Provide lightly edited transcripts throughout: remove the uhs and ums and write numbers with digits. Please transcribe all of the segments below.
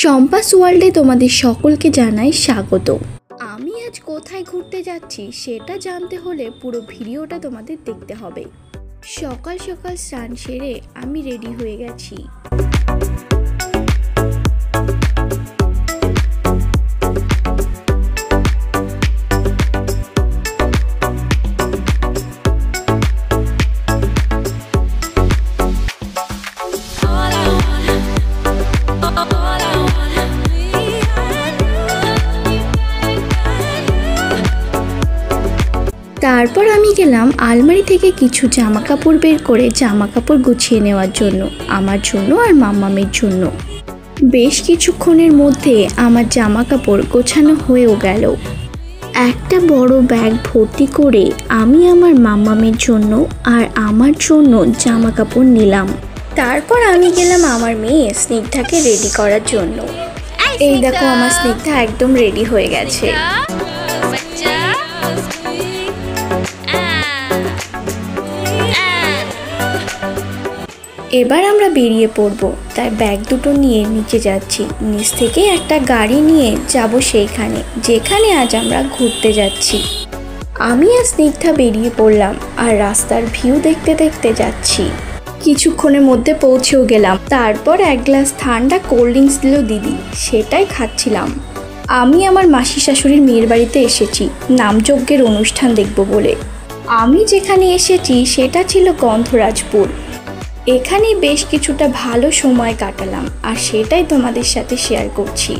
সম্পাস ওয়ার্ল্ডে তোমাদের সকলকে জানাই স্বাগত। আমি আজ কোথায় ঘুরতে যাচ্ছি সেটা জানতে হলে পুরো ভিডিওটা তোমাদের দেখতে হবে। সকাল সকাল স্নান সেরে আমি রেডি হয়ে গেছি। তারপর আমি গেলাম আলমারি থেকে কিছু জামা কাপড় বের করে জামা কাপড় গুছিয়ে নেওয়ার জন্য, আমার জন্য আর মাম্মামের জন্য। বেশ কিছুক্ষণের মধ্যে আমার জামা কাপড় গোছানো হয়েও গেল। একটা বড় ব্যাগ ভর্তি করে আমি আমার মাম্মামের জন্য আর আমার জন্য জামা কাপড় নিলাম। তারপর আমি গেলাম আমার মেয়ে স্নিগ্ধাকে রেডি করার জন্য। এই দেখো আমার স্নিগ্ধা একদম রেডি হয়ে গেছে। এবার আমরা বেরিয়ে পড়ব, তাই ব্যাগ দুটো নিয়ে নিচে যাচ্ছি। নিচ থেকে একটা গাড়ি নিয়ে যাব সেইখানে যেখানে আজ আমরা ঘুরতে যাচ্ছি। আমি আর স্নিগ্ধা বেরিয়ে পড়লাম আর রাস্তার ভিউ দেখতে দেখতে যাচ্ছি। কিছুক্ষণের মধ্যে পৌঁছেও গেলাম। তারপর এক গ্লাস ঠান্ডা কোল্ড ড্রিঙ্কস দিল দিদি, সেটাই খাচ্ছিলাম। আমি আমার মাসি শাশুড়ির মেয়ের বাড়িতে এসেছি নামযজ্ঞের অনুষ্ঠান দেখব বলে। আমি যেখানে এসেছি সেটা ছিল গন্ধরাজপুর। এখানে বেশ কিছুটা ভালো সময় কাটালাম আর সেটাই তোমাদের সাথে শেয়ার করছি।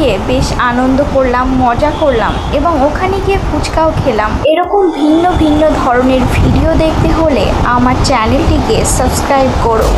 গিয়ে বেশ আনন্দ করলাম, মজা করলাম এবং ওখানে গিয়ে ফুচকাও খেলাম। এরকম ভিন্ন ভিন্ন ধরনের ভিডিও দেখতে হলে আমার চ্যানেলটিকে সাবস্ক্রাইব করো।